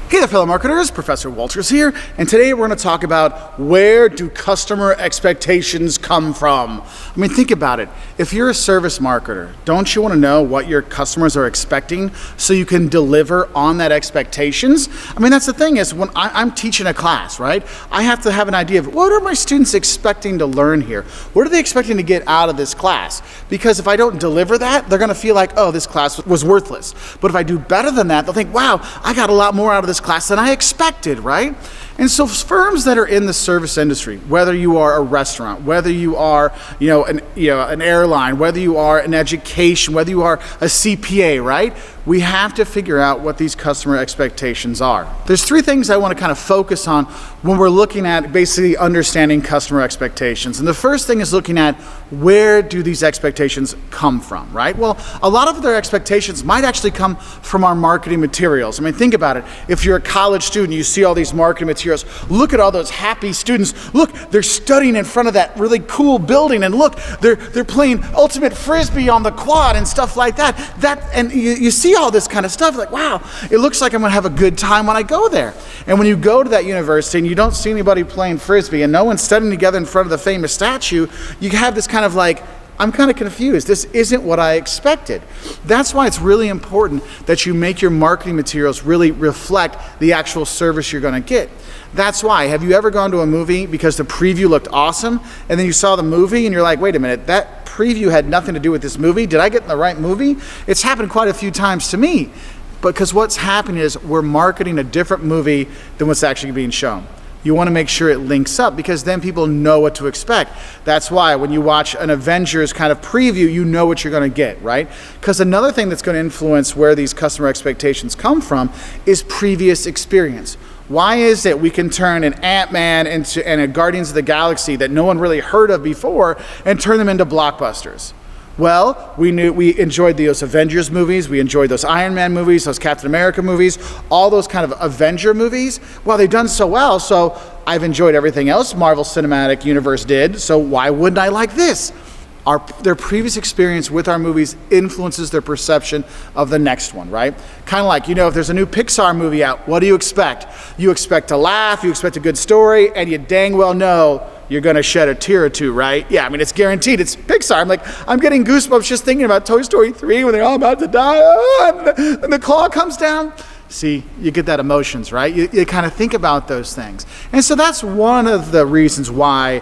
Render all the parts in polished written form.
Hey there, fellow marketers, Professor Wolters here, and today we're going to talk about where do customer expectations come from? I mean, think about it. If you're a service marketer, don't you want to know what your customers are expecting so you can deliver on that expectations? I mean, that's the thing is when I'm teaching a class, right? I have to have an idea of what are my students expecting to learn here? What are they expecting to get out of this class? Because if I don't deliver that, they're going to feel like, oh, this class was worthless. But if I do better than that, they'll think, wow, I got a lot more out of this class than I expected, right? And so firms that are in the service industry, whether you are a restaurant, whether you are an airline, whether you are an education, whether you are a CPA, right? We have to figure out what these customer expectations are. There's three things I want to kind of focus on when we're looking at basically understanding customer expectations. And the first thing is looking at where do these expectations come from, right? Well, a lot of their expectations might actually come from our marketing materials. I mean, think about it. If you're a college student, you see all these marketing materials. Look at all those happy students. Look, they're studying in front of that really cool building, and look, they're playing ultimate frisbee on the quad and stuff like that. And you see all this kind of stuff, like, wow, it looks like I'm gonna have a good time when I go there. And when you go to that university and you don't see anybody playing frisbee and no one's studying together in front of the famous statue, you have this kind of like, I'm kind of confused. This isn't what I expected. That's why it's really important that you make your marketing materials really reflect the actual service you're going to get. That's why. Have you ever gone to a movie because the preview looked awesome and then you saw the movie and you're like, wait a minute, that preview had nothing to do with this movie? Did I get in the right movie? It's happened quite a few times to me. Because what's happening is we're marketing a different movie than what's actually being shown. You want to make sure it links up because then people know what to expect. That's why when you watch an Avengers kind of preview, you know what you're going to get, right? Because another thing that's going to influence where these customer expectations come from is previous experience. Why is it we can turn an Ant-Man and a Guardians of the Galaxy that no one really heard of before and turn them into blockbusters? Well, we enjoyed those Avengers movies, we enjoyed those Iron Man movies, those Captain America movies, all those kind of Avenger movies. Well, they've done so well, so I've enjoyed everything else Marvel Cinematic Universe did, so why wouldn't I like this? Their previous experience with our movies influences their perception of the next one, right? Kind of like, if there's a new Pixar movie out, what do you expect? You expect to laugh, you expect a good story, and you dang well know you're gonna shed a tear or two, right? Yeah, I mean, it's guaranteed, it's Pixar. I'm getting goosebumps just thinking about Toy Story 3 when they're all about to die, and the claw comes down. See, you get that emotions, right? You kind of think about those things. And so that's one of the reasons why,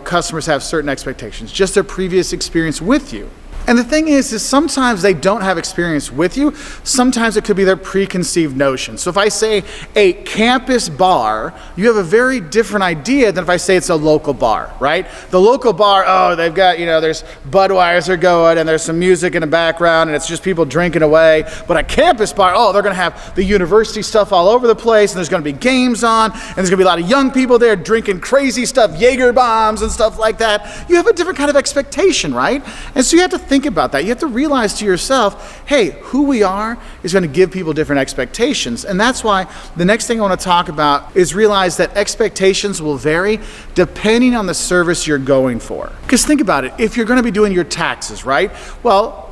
customers have certain expectations, just their previous experience with you. And the thing is sometimes they don't have experience with you. Sometimes it could be their preconceived notion. So if I say a campus bar, you have a very different idea than if I say it's a local bar, right? The local bar, oh, they've got, there's Budweiser going and there's some music in the background and it's just people drinking away. But a campus bar, oh, they're gonna have the university stuff all over the place and there's gonna be games on and there's gonna be a lot of young people there drinking crazy stuff, Jaeger bombs and stuff like that. You have a different kind of expectation, right? And so you have to think about that. You have to realize to yourself, hey, who we are is going to give people different expectations. And that's why the next thing I want to talk about is realize that expectations will vary depending on the service you're going for. Because think about it, if you're going to be doing your taxes, right? Well,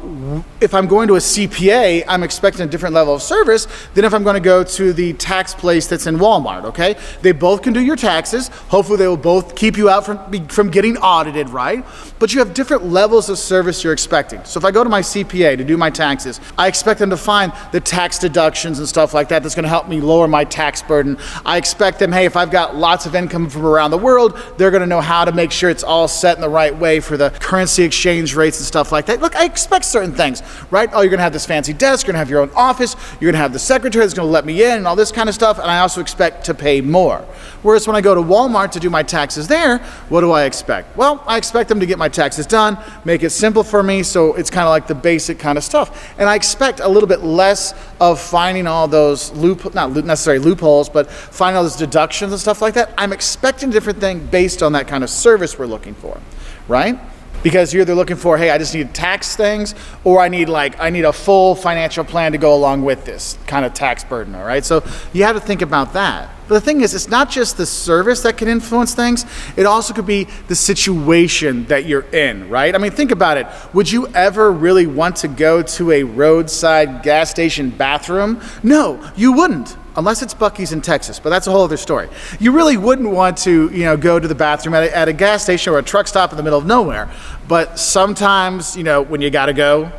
if I'm going to a CPA, I'm expecting a different level of service than if I'm going to go to the tax place that's in Walmart, okay? They both can do your taxes. Hopefully they will both keep you out from getting audited, right? But you have different levels of service you're expecting. So if I go to my CPA to do my taxes, I expect them to find the tax deductions and stuff like that that's going to help me lower my tax burden. I expect them, hey, if I've got lots of income from around the world, they're going to know how to make sure it's all set in the right way for the currency exchange rates and stuff like that. Look, I expect certain things, right? Oh, you're going to have this fancy desk, you're going to have your own office, you're going to have the secretary that's going to let me in and all this kind of stuff, and I also expect to pay more. Whereas when I go to Walmart to do my taxes there, what do I expect? Well, I expect them to get my taxes done, make it simple for me, so it's kind of like the basic kind of stuff. And I expect a little bit less of finding all those not necessarily loopholes, but finding all those deductions and stuff like that. I'm expecting a different thing based on that kind of service we're looking for, right? Because you're either looking for, hey, I just need tax things, or I need a full financial plan to go along with this kind of tax burden, all right? So you have to think about that. But the thing is, it's not just the service that can influence things, it also could be the situation that you're in, right? I mean, think about it. Would you ever really want to go to a roadside gas station bathroom? No, you wouldn't. Unless it's Buc-ee's in Texas, but that's a whole other story. You really wouldn't want to, go to the bathroom at a gas station or a truck stop in the middle of nowhere. But sometimes, when you gotta go,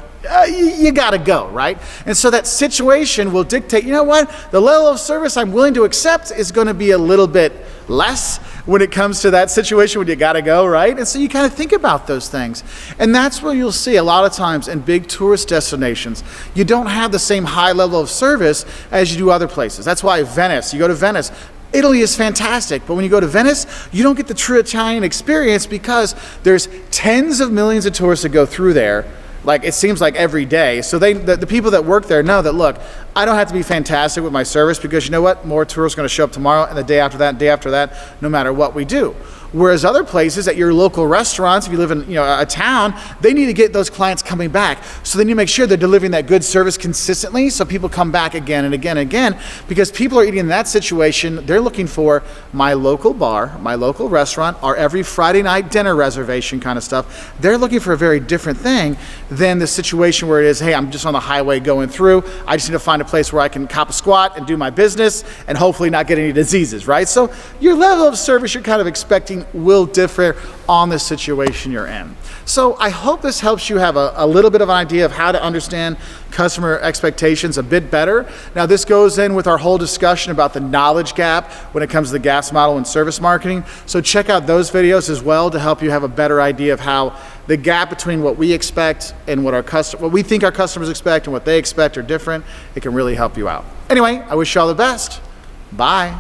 you gotta go, right? And so that situation will dictate, the level of service I'm willing to accept is gonna be a little bit less when it comes to that situation when you gotta go, right? And so you kind of think about those things. And that's where you'll see a lot of times in big tourist destinations, you don't have the same high level of service as you do other places. That's why Venice, you go to Venice, Italy is fantastic, but when you go to Venice, you don't get the true Italian experience because there's tens of millions of tourists that go through there. Like it seems like every day. So the people that work there know that, look, I don't have to be fantastic with my service because you know what? More tourists are going to show up tomorrow and the day after that, no matter what we do. Whereas other places at your local restaurants, if you live in a town, they need to get those clients coming back. So they need to make sure they're delivering that good service consistently so people come back again and again and again, because people are eating in that situation. They're looking for my local bar, my local restaurant, or every Friday night dinner reservation kind of stuff. They're looking for a very different thing than the situation where it is, hey, I'm just on the highway going through. I just need to find a place where I can cop a squat and do my business and hopefully not get any diseases, right? So your level of service you're kind of expecting will differ on the situation you're in. So I hope this helps you have a little bit of an idea of how to understand customer expectations a bit better. Now this goes in with our whole discussion about the knowledge gap when it comes to the GAPS model and service marketing. So check out those videos as well to help you have a better idea of how the gap between what we expect and what we think our customers expect and what they expect are different. It can really help you out. Anyway, I wish you all the best. Bye.